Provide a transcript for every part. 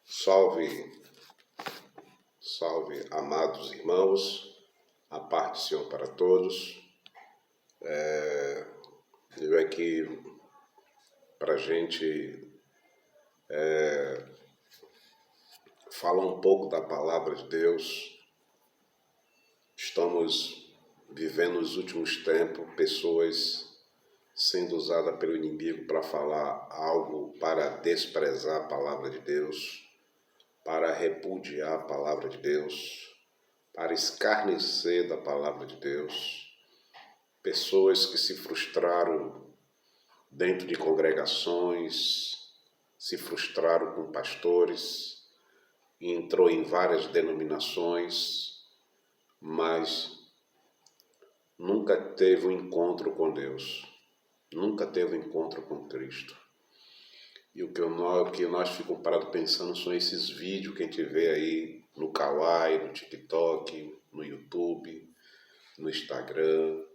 Salve, salve, amados irmãos, a paz do Senhor para todos. Eu aqui para a gente falar um pouco da palavra de Deus. Estamos vivendo os últimos tempos, pessoas sendo usadas pelo inimigo para falar algo, para desprezar a palavra de Deus, para repudiar a palavra de Deus, para escarnecer da palavra de Deus. Pessoas que se frustraram dentro de congregações, se frustraram com pastores, entrou em várias denominações, mas nunca teve um encontro com Deus, nunca teve um encontro com Cristo. E o que nós ficamos parados pensando são esses vídeos que a gente vê aí no Kawaii, no TikTok, no YouTube, no Instagram,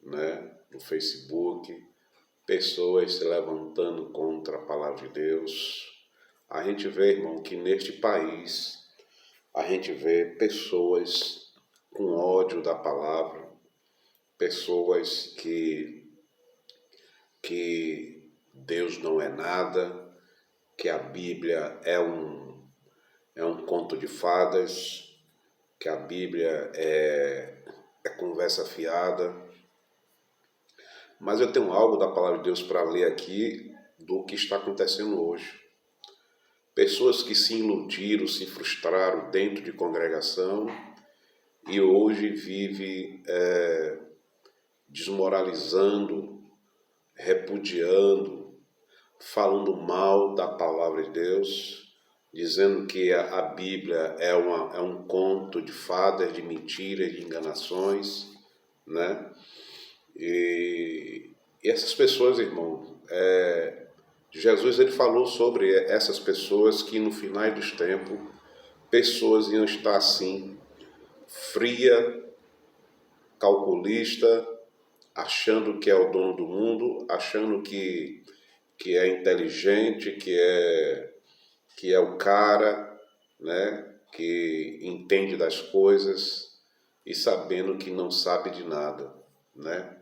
no Facebook, pessoas se levantando contra a palavra de Deus. A gente vê, irmão, que neste país a gente vê pessoas com ódio da palavra, pessoas que Deus não é nada, que a Bíblia é um conto de fadas, que a Bíblia é conversa fiada. Mas eu tenho algo da palavra de Deus para ler aqui do que está acontecendo hoje. Pessoas que se iludiram, se frustraram dentro de congregação e hoje vivem desmoralizando, repudiando, falando mal da palavra de Deus, dizendo que a Bíblia é um conto de fadas, de mentiras, de enganações, né? E essas pessoas, irmão, Jesus ele falou sobre essas pessoas que no final dos tempos, pessoas iam estar assim, fria, calculista, achando que é o dono do mundo, achando que é inteligente, que é o cara, né, que entende das coisas e sabendo que não sabe de nada, né?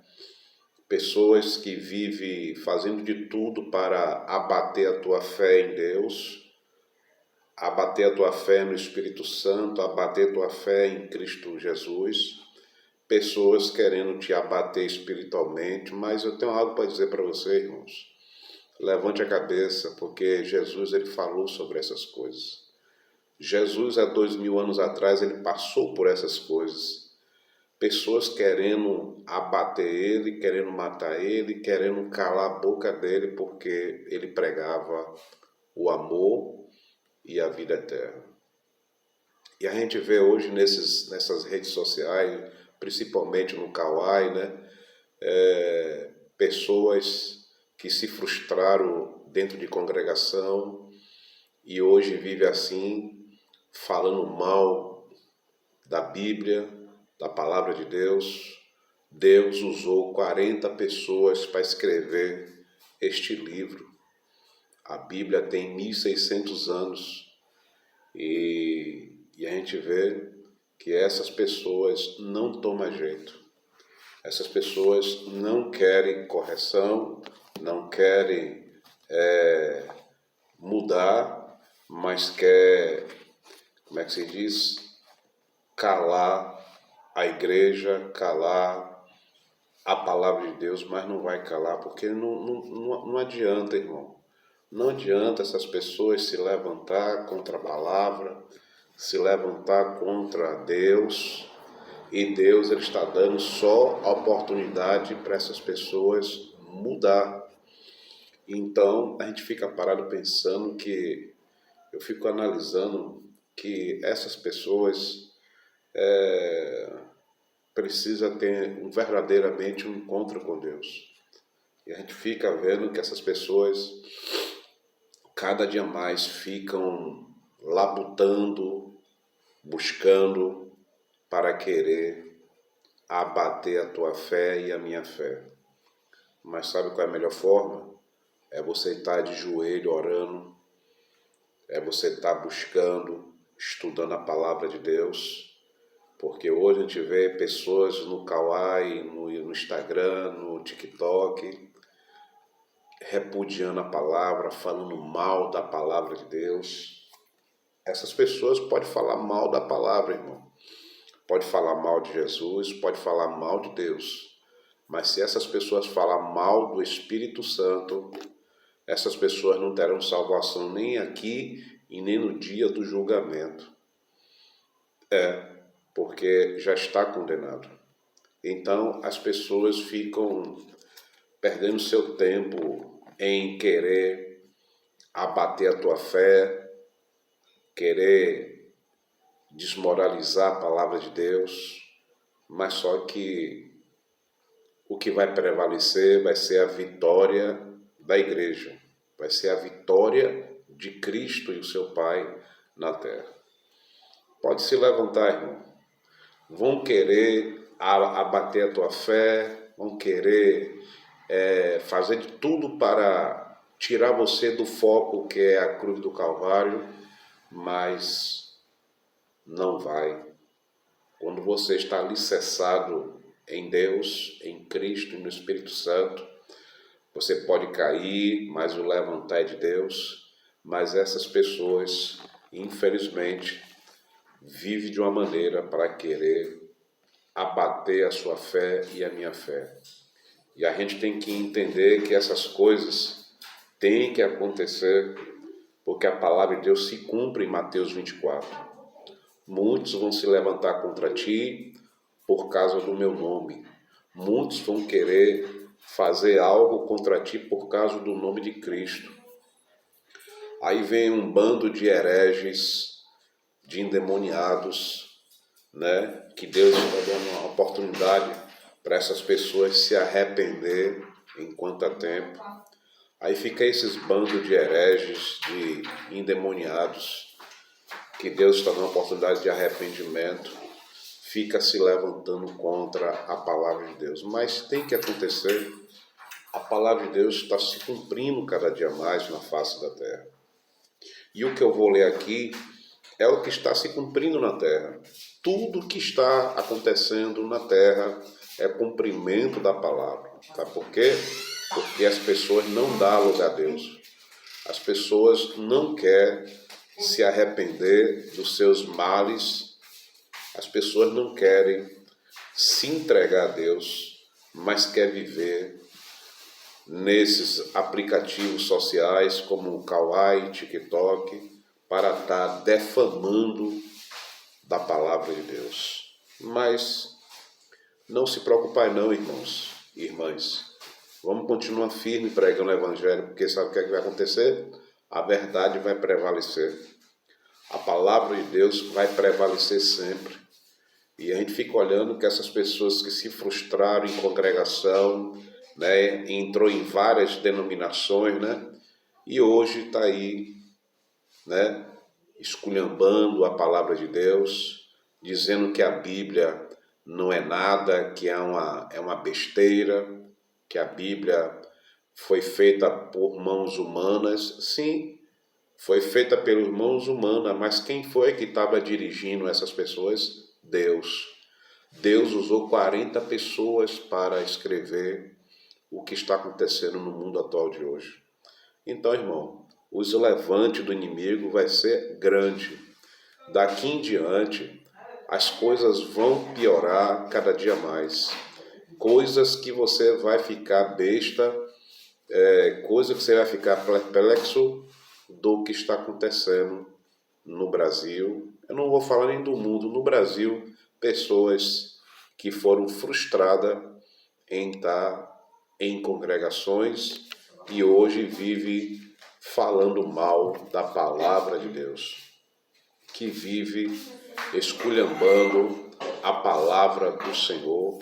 Pessoas que vivem fazendo de tudo para abater a tua fé em Deus, abater a tua fé no Espírito Santo, abater a tua fé em Cristo Jesus. Pessoas querendo te abater espiritualmente, mas eu tenho algo para dizer para você, irmãos. Levante a cabeça, porque Jesus ele falou sobre essas coisas. Jesus, há 2000 anos atrás, ele passou por essas coisas. Pessoas querendo abater ele, querendo matar ele, querendo calar a boca dele, porque ele pregava o amor e a vida eterna. E a gente vê hoje nessas redes sociais, principalmente no Kawaii, pessoas que se frustraram dentro de congregação e hoje vivem assim, falando mal da Bíblia, da palavra de Deus. Deus usou 40 pessoas para escrever este livro. A Bíblia tem 1600 anos e a gente vê que essas pessoas não tomam jeito. Essas pessoas não querem correção, não querem mudar, mas quer, como é que se diz? Calar a igreja, calar a palavra de Deus, mas não vai calar, porque não adianta, irmão. Não adianta essas pessoas se levantar contra a palavra, se levantar contra Deus, e Deus ele está dando só a oportunidade para essas pessoas mudar. Então, a gente fica parado pensando que, eu fico analisando que essas pessoas precisa ter verdadeiramente um encontro com Deus. E a gente fica vendo que essas pessoas cada dia mais ficam labutando, buscando para querer abater a tua fé e a minha fé. Mas sabe qual é a melhor forma? É você estar de joelho orando, é você está buscando, estudando a palavra de Deus, porque hoje a gente vê pessoas no Kawaii, no Instagram, no TikTok, repudiando a palavra, falando mal da palavra de Deus. Essas pessoas podem falar mal da palavra, irmão. Pode falar mal de Jesus, pode falar mal de Deus. Mas se essas pessoas falar mal do Espírito Santo, essas pessoas não terão salvação nem aqui e nem no dia do julgamento. Porque já está condenado. Então as pessoas ficam perdendo seu tempo em querer abater a tua fé, querer desmoralizar a palavra de Deus, mas só que o que vai prevalecer vai ser a vitória da igreja, vai ser a vitória de Cristo e o seu Pai na terra. Pode se levantar, irmão. Vão querer abater a tua fé, vão querer fazer de tudo para tirar você do foco que é a cruz do Calvário, mas não vai. Quando você está alicerçado em Deus, em Cristo e no Espírito Santo, você pode cair, mas o levantar é de Deus. Mas essas pessoas, infelizmente, vivem de uma maneira para querer abater a sua fé e a minha fé. E a gente tem que entender que essas coisas têm que acontecer, porque a palavra de Deus se cumpre em Mateus 24. Muitos vão se levantar contra ti por causa do meu nome. Muitos vão querer fazer algo contra ti por causa do nome de Cristo. Aí vem um bando de hereges, de endemoniados, né? Que Deus está dando uma oportunidade para essas pessoas se arrepender enquanto há tempo. Aí fica esses bandos de hereges, de endemoniados, que Deus está dando uma oportunidade de arrependimento, fica se levantando contra a palavra de Deus. Mas tem que acontecer. A palavra de Deus está se cumprindo cada dia mais na face da terra. E o que eu vou ler aqui é o que está se cumprindo na terra. Tudo que está acontecendo na terra é cumprimento da palavra. Sabe por quê? Porque as pessoas não dão lugar a Deus. As pessoas não querem se arrepender dos seus males. As pessoas não querem se entregar a Deus, mas querem viver nesses aplicativos sociais como o Kawaii, TikTok, para estar defamando da palavra de Deus. Mas não se preocupem não, irmãos e irmãs. Vamos continuar firme pregando o Evangelho, porque sabe o que é que vai acontecer? A verdade vai prevalecer. A palavra de Deus vai prevalecer sempre. E a gente fica olhando que essas pessoas que se frustraram em congregação, né, entrou em várias denominações, né, e hoje está aí, né, esculhambando a palavra de Deus, dizendo que a Bíblia não é nada, que é uma besteira, que a Bíblia foi feita por mãos humanas. Sim, foi feita pelas mãos humanas, mas quem foi que estava dirigindo essas pessoas? Deus. Deus usou 40 pessoas para escrever o que está acontecendo no mundo atual de hoje. Então, irmão, o levante do inimigo vai ser grande. Daqui em diante, as coisas vão piorar cada dia mais. Coisas que você vai ficar besta, coisas que você vai ficar perplexo do que está acontecendo no Brasil. Eu não vou falar nem do mundo. No Brasil, pessoas que foram frustradas em estar em congregações e hoje vive falando mal da palavra de Deus, que vive esculhambando a palavra do Senhor,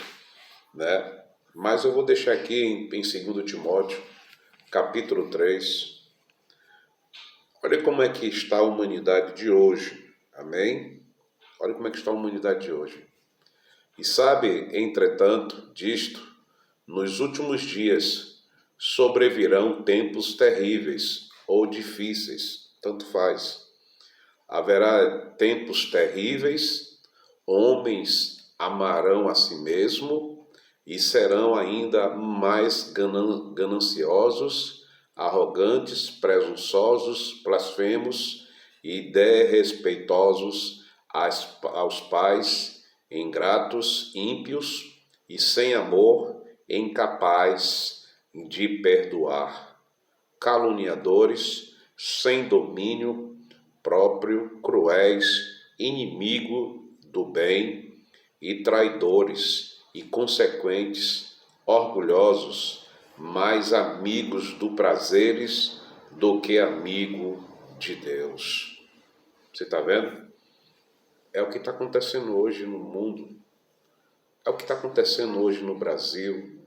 né? Mas eu vou deixar aqui em 2 Timóteo, capítulo 3. Olha como é que está a humanidade de hoje, amém? Olha como é que está a humanidade de hoje. E sabe, entretanto, disto, nos últimos dias sobrevirão tempos terríveis ou difíceis, tanto faz. Haverá tempos terríveis, homens amarão a si mesmo e serão ainda mais gananciosos, arrogantes, presunçosos, blasfemos e desrespeitosos aos pais, ingratos, ímpios e sem amor, incapazes de perdoar, caluniadores, sem domínio próprio, cruéis, inimigo do bem e traidores e consequentes, orgulhosos, mais amigos do prazeres do que amigo de Deus. Você está vendo? É o que está acontecendo hoje no mundo. É o que está acontecendo hoje no Brasil.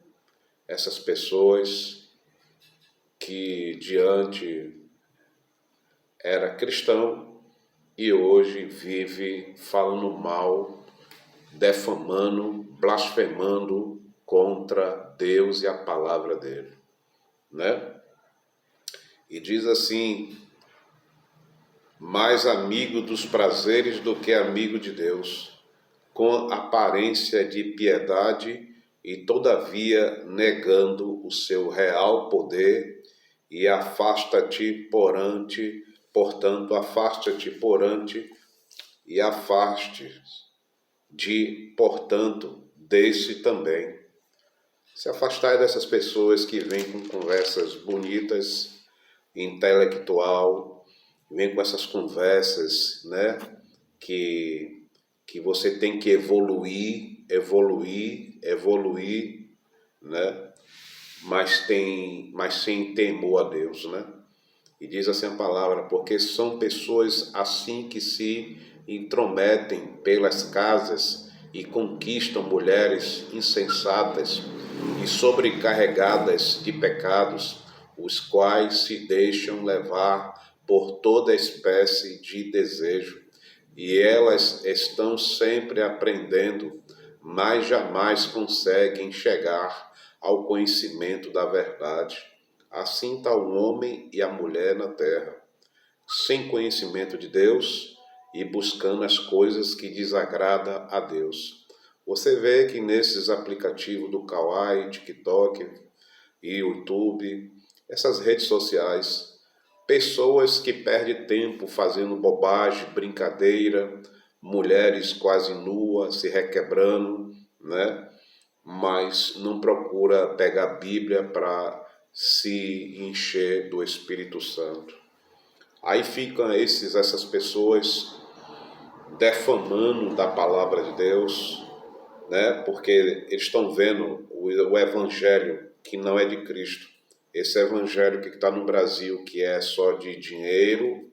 Essas pessoas que diante era cristão e hoje vive falando mal, defamando, blasfemando contra Deus e a palavra dele, né? E diz assim: mais amigo dos prazeres do que amigo de Deus, com aparência de piedade e todavia negando o seu real poder, e portanto, afasta-te porante e portanto, desse também. Se afastai dessas pessoas que vêm com conversas bonitas, intelectual, vêm com essas conversas, né, que você tem que evoluir, né, mas sem temor a Deus, né? E diz assim a palavra: porque são pessoas assim que se intrometem pelas casas e conquistam mulheres insensatas e sobrecarregadas de pecados, os quais se deixam levar por toda espécie de desejo. E elas estão sempre aprendendo, mas jamais conseguem chegar ao conhecimento da verdade. Assim está o homem e a mulher na terra, sem conhecimento de Deus e buscando as coisas que desagradam a Deus. Você vê que nesses aplicativos do Kawaii, TikTok e YouTube, essas redes sociais, pessoas que perdem tempo fazendo bobagem, brincadeira, mulheres quase nuas, se requebrando, né? Mas não procura pegar a Bíblia para se encher do Espírito Santo. Aí ficam essas pessoas defamando da palavra de Deus, né? Porque eles estão vendo o evangelho que não é de Cristo. Esse evangelho que está no Brasil, que é só de dinheiro,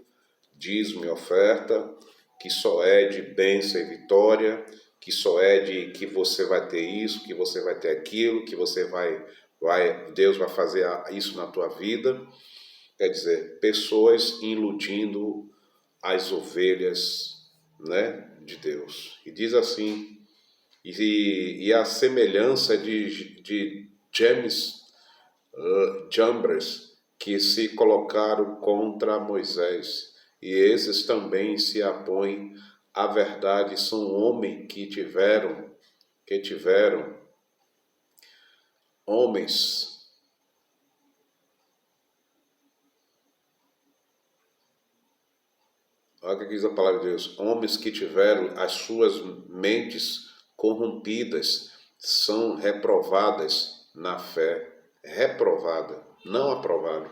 dízimo e oferta, que só é de bênção e vitória, que só é de que você vai ter isso, que você vai ter aquilo, que você Deus vai fazer isso na tua vida. Quer dizer, pessoas iludindo as ovelhas, né, de Deus. E diz assim: e a semelhança de Jambres, que se colocaram contra Moisés, e esses também se apõem à verdade, são homens que tiveram homens. Olha o que diz a palavra de Deus: homens que tiveram as suas mentes corrompidas, são reprovadas na fé. Reprovada, não aprovada.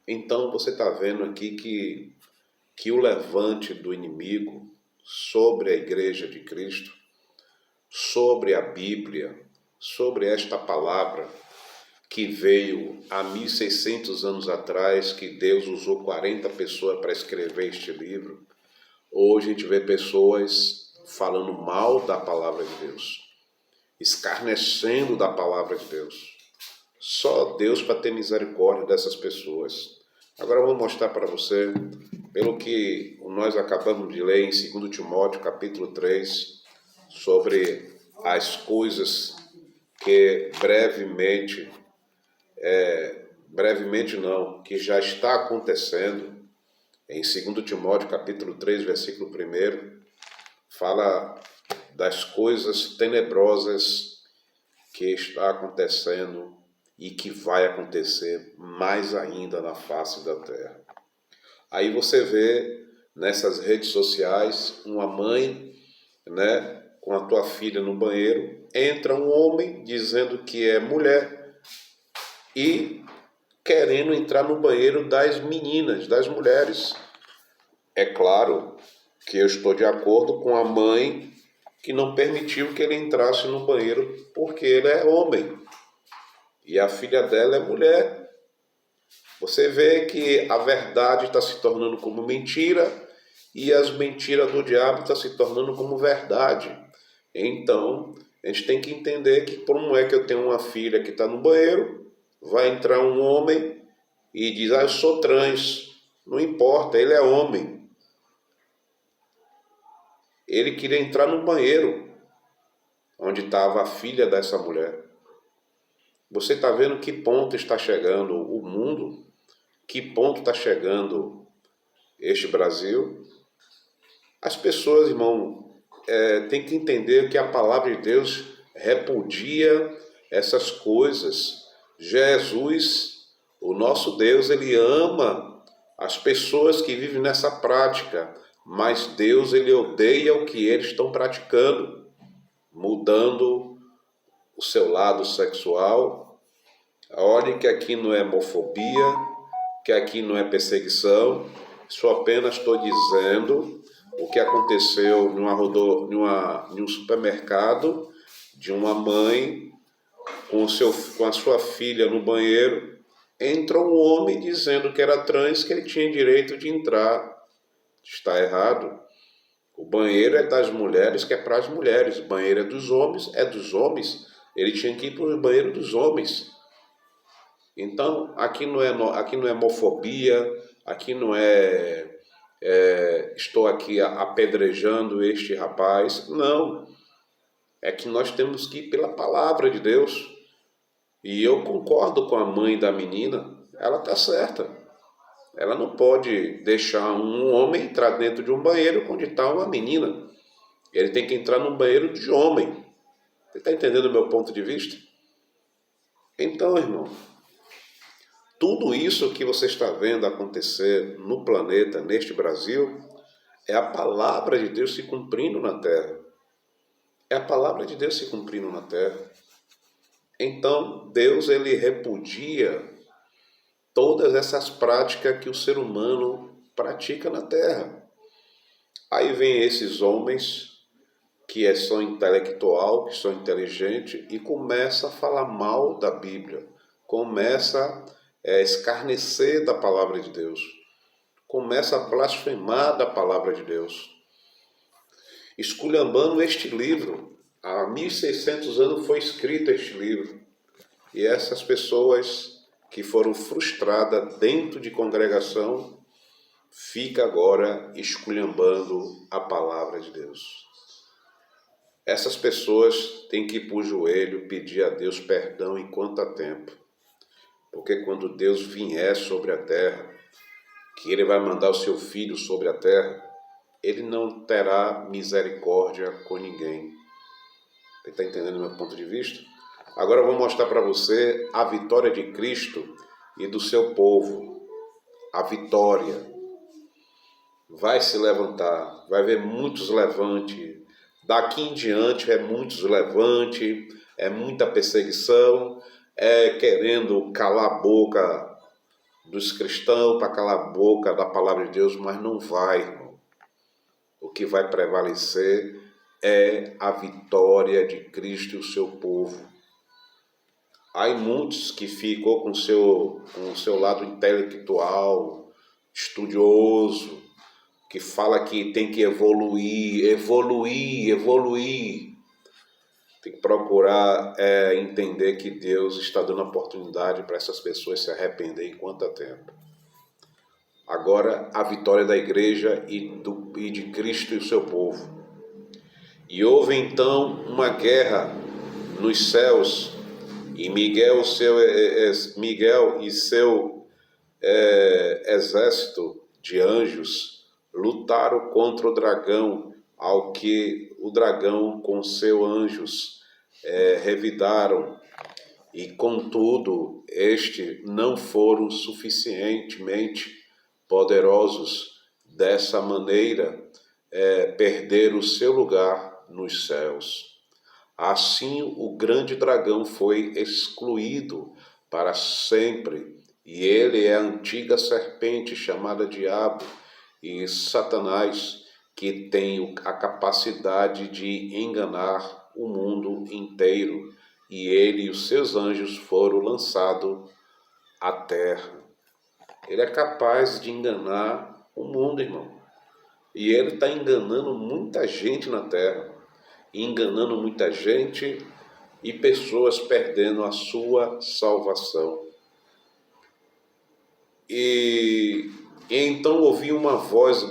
Então você está vendo aqui que o levante do inimigo sobre a Igreja de Cristo, sobre a Bíblia, sobre esta palavra que veio há 1600 anos atrás, que Deus usou 40 pessoas para escrever este livro. Hoje a gente vê pessoas falando mal da palavra de Deus, escarnecendo da palavra de Deus. Só Deus para ter misericórdia dessas pessoas. Agora eu vou mostrar para você, pelo que nós acabamos de ler em 2 Timóteo, capítulo 3, sobre as coisas que que já está acontecendo, Em 2 Timóteo, capítulo 3, versículo 1, fala das coisas tenebrosas que está acontecendo e que vai acontecer mais ainda na face da terra. Aí você vê nessas redes sociais uma mãe, né, com a tua filha no banheiro, entra um homem dizendo que é mulher e querendo entrar no banheiro das meninas, das mulheres. É claro que eu estou de acordo com a mãe que não permitiu que ele entrasse no banheiro porque ele é homem e a filha dela é mulher. Você vê que a verdade está se tornando como mentira e as mentiras do diabo estão se tornando como verdade. Então, a gente tem que entender que como é que eu tenho uma filha que está no banheiro, vai entrar um homem e diz, eu sou trans. Não importa, ele é homem. Ele queria entrar no banheiro onde estava a filha dessa mulher. Você está vendo que ponto está chegando o mundo? Que ponto está chegando este Brasil? As pessoas, irmão, têm que entender que a palavra de Deus repudia essas coisas. Jesus, o nosso Deus, ele ama as pessoas que vivem nessa prática, mas Deus, ele odeia o que eles estão praticando, mudando o seu lado sexual. Olhe que aqui não é homofobia, que aqui não é perseguição, só apenas estou dizendo o que aconteceu em um supermercado, de uma mãe com a sua filha no banheiro, entra um homem dizendo que era trans, que ele tinha direito de entrar. Está errado. O banheiro é das mulheres, que é para as mulheres. O banheiro é dos homens. Ele tinha que ir para o banheiro dos homens. Então, aqui não é homofobia, aqui não estou aqui apedrejando este rapaz. Não. É que nós temos que ir pela palavra de Deus. E eu concordo com a mãe da menina, ela está certa. Ela não pode deixar um homem entrar dentro de um banheiro onde está uma menina. Ele tem que entrar num banheiro de homem. Você está entendendo o meu ponto de vista? Então, irmão, tudo isso que você está vendo acontecer no planeta, neste Brasil, é a palavra de Deus se cumprindo na terra. É a palavra de Deus se cumprindo na terra. Então, Deus, ele repudia todas essas práticas que o ser humano pratica na terra. Aí vem esses homens que são intelectual, que são inteligentes, e começa a falar mal da Bíblia, começa a escarnecer da palavra de Deus, começa a blasfemar da palavra de Deus, esculhambando este livro. Há 1600 anos foi escrito este livro, e essas pessoas que foram frustradas dentro de congregação, fica agora esculhambando a palavra de Deus. Essas pessoas têm que ir para o joelho, pedir a Deus perdão enquanto há tempo. Porque quando Deus vier sobre a terra, que Ele vai mandar o seu Filho sobre a terra, Ele não terá misericórdia com ninguém. Você está entendendo o meu ponto de vista? Agora eu vou mostrar para você a vitória de Cristo e do seu povo. A vitória vai se levantar, vai haver muitos levantes. Daqui em diante é muitos levantes, é muita perseguição, querendo calar a boca dos cristãos, para calar a boca da palavra de Deus, mas não vai, irmão. O que vai prevalecer é a vitória de Cristo e o seu povo. Há muitos que ficam com o seu lado intelectual, estudioso, que fala que tem que evoluir. Tem que procurar entender que Deus está dando oportunidade para essas pessoas se arrepender enquanto há tempo. Agora, a vitória da igreja e de Cristo e o seu povo. E houve então uma guerra nos céus, e Miguel e seu exército de anjos lutaram contra o dragão, ao que o dragão com seus anjos revidaram, e contudo estes não foram suficientemente poderosos. Dessa maneira perderam o seu lugar nos céus. Assim o grande dragão foi excluído para sempre, e ele é a antiga serpente chamada Diabo e Satanás, que tem a capacidade de enganar o mundo inteiro, e ele e os seus anjos foram lançados à terra. Ele é capaz de enganar o mundo, irmão. E ele está enganando muita gente na terra, enganando muita gente e pessoas perdendo a sua salvação. E então ouvi uma voz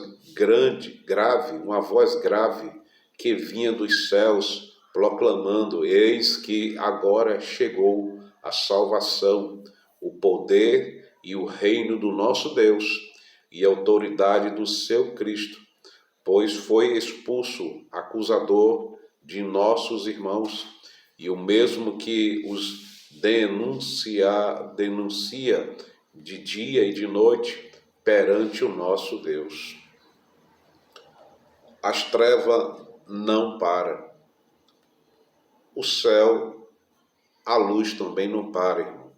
uma voz grave, que vinha dos céus, proclamando: eis que agora chegou a salvação, o poder e o reino do nosso Deus, e a autoridade do seu Cristo, pois foi expulso acusador de nossos irmãos, e o mesmo que os denuncia de dia e de noite perante o nosso Deus. As trevas não param. O céu, a luz também não para, irmão.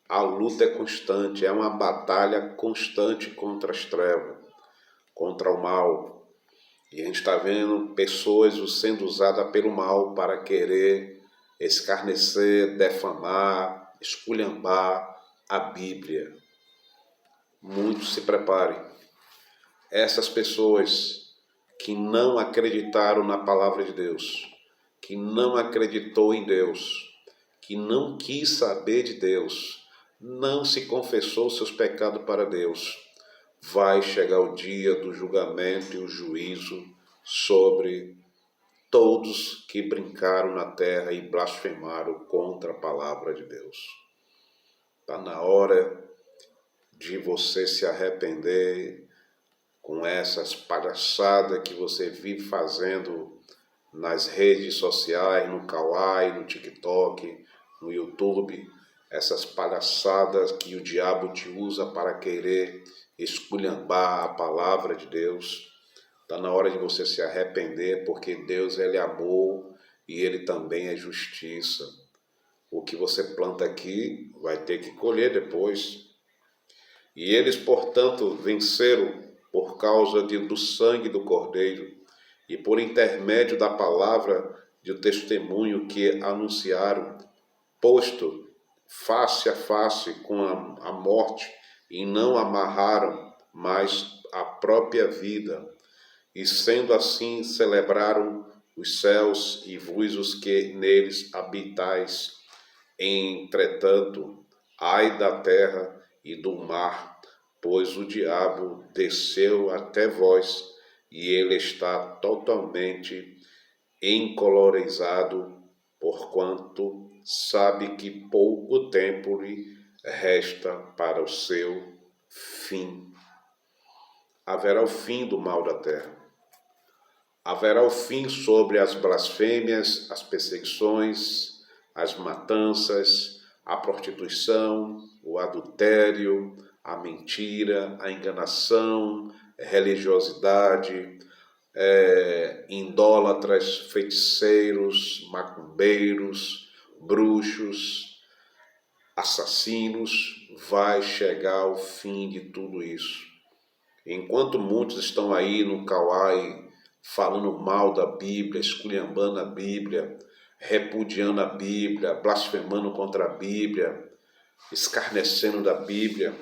A luta é constante, é uma batalha constante contra as trevas, contra o mal. E a gente está vendo pessoas sendo usadas pelo mal para querer escarnecer, defamar, esculhambar a Bíblia. Muitos se preparem. Essas pessoas que não acreditaram na palavra de Deus, que não acreditou em Deus, que não quis saber de Deus, não se confessou seus pecados para Deus, vai chegar o dia do julgamento e o juízo sobre todos que brincaram na terra e blasfemaram contra a palavra de Deus. Está na hora de você se arrepender com essas palhaçadas que você vive fazendo nas redes sociais, no Kawaii, no TikTok, no YouTube, essas palhaçadas que o diabo te usa para querer esculhambar a palavra de Deus. Está na hora de você se arrepender, porque Deus, ele é amor e ele também é justiça. O que você planta aqui vai ter que colher depois. E eles, portanto, venceram por causa do sangue do Cordeiro e por intermédio da palavra de testemunho que anunciaram, posto face a face com a morte, e não amarraram mais a própria vida. E sendo assim, celebraram os céus e vós os que neles habitais. Entretanto, ai da terra e do mar, pois o diabo desceu até vós, e ele está totalmente encolorizado, porquanto sabe que pouco tempo lhe resta para o seu fim. Haverá o fim do mal da terra. Haverá o fim sobre as blasfêmias, as perseguições, as matanças, a prostituição, o adultério, a mentira, a enganação, a religiosidade, idólatras, feiticeiros, macumbeiros, bruxos, assassinos. Vai chegar o fim de tudo isso. Enquanto muitos estão aí no Kawaii falando mal da Bíblia, esculhambando a Bíblia, repudiando a Bíblia, blasfemando contra a Bíblia, escarnecendo da Bíblia,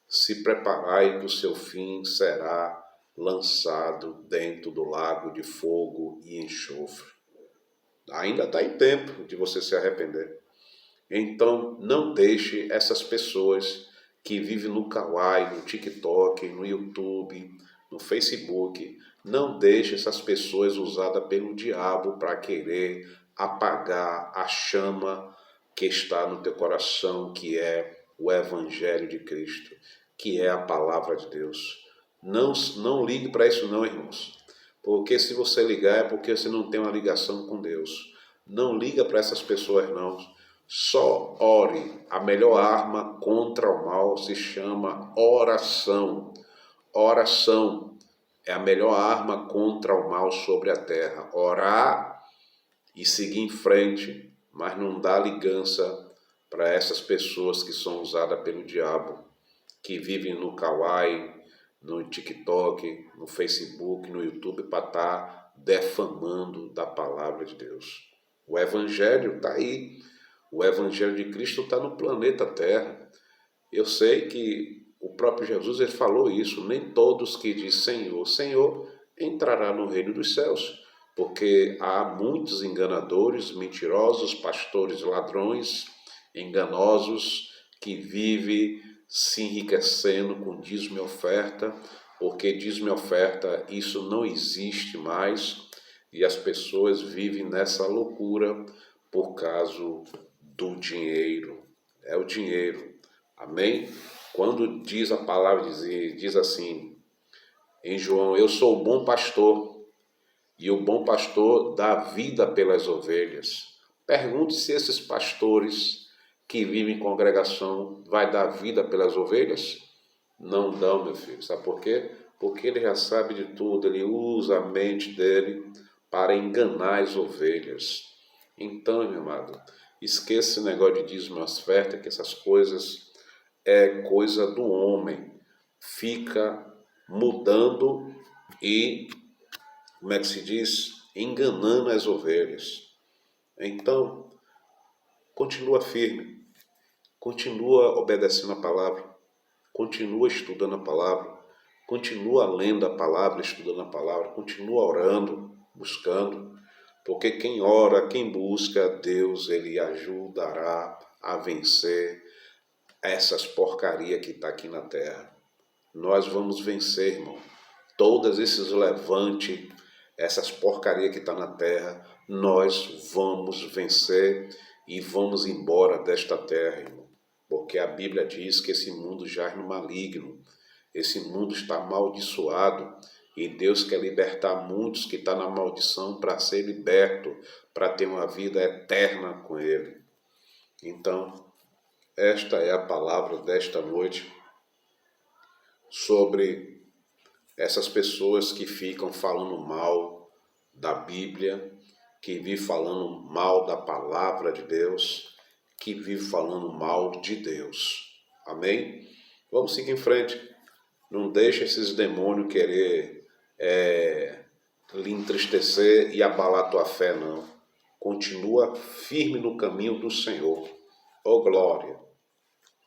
se preparai que o seu fim será lançado dentro do lago de fogo e enxofre. Ainda está em tempo de você se arrepender. Então, não deixe essas pessoas que vivem no Kawaii, no TikTok, no YouTube, no Facebook, não deixe essas pessoas usadas pelo diabo para querer apagar a chama que está no teu coração, que é o Evangelho de Cristo, que é a palavra de Deus. Não ligue para isso não, irmãos. Porque se você ligar é porque você não tem uma ligação com Deus. Não liga para essas pessoas não. Só ore. A melhor arma contra o mal se chama oração. Oração é a melhor arma contra o mal sobre a terra. Orar e seguir em frente, mas não dá ligança para essas pessoas que são usadas pelo diabo, que vivem no Kawaii, no TikTok, no Facebook, no YouTube, para estar defamando da palavra de Deus. O Evangelho está aí. O Evangelho de Cristo está no planeta Terra. Eu sei que o próprio Jesus ele falou isso. Nem todos que dizem Senhor, Senhor, entrará no reino dos céus. Porque há muitos enganadores, mentirosos, pastores ladrões, enganosos, que vivem se enriquecendo com dízimo e oferta, porque dízimo e oferta, isso não existe mais, e as pessoas vivem nessa loucura por causa do dinheiro. É o dinheiro. Amém? Quando diz a palavra, diz assim, em João, eu sou o bom pastor, e o bom pastor dá vida pelas ovelhas. Pergunte se esses pastores que vivem em congregação vai dar vida pelas ovelhas? Não dão, meu filho. Sabe por quê? Porque ele já sabe de tudo, ele usa a mente dele para enganar as ovelhas. Então, meu amado, esqueça esse negócio de dízimo e oferta, que essas coisas é coisa do homem. Fica mudando e, como é que se diz? Enganando as ovelhas. Então, continua firme, continua obedecendo a palavra, continua estudando a palavra, continua lendo a palavra, estudando a palavra, continua orando, buscando, porque quem ora, quem busca Deus, ele ajudará a vencer essas porcarias que está aqui na terra. Nós vamos vencer, irmão. Todos esses levantes, essas porcarias que está na terra, nós vamos vencer e vamos embora desta terra, irmão. Porque a Bíblia diz que esse mundo jaz no maligno. Esse mundo está amaldiçoado e Deus quer libertar muitos que estão na maldição para ser liberto, para ter uma vida eterna com Ele. Então, esta é a palavra desta noite sobre essas pessoas que ficam falando mal da Bíblia, que vivem falando mal da palavra de Deus, que vivem falando mal de Deus. Amém? Vamos seguir em frente. Não deixe esses demônios querer lhe entristecer e abalar tua fé, não. Continua firme no caminho do Senhor. Oh, glória!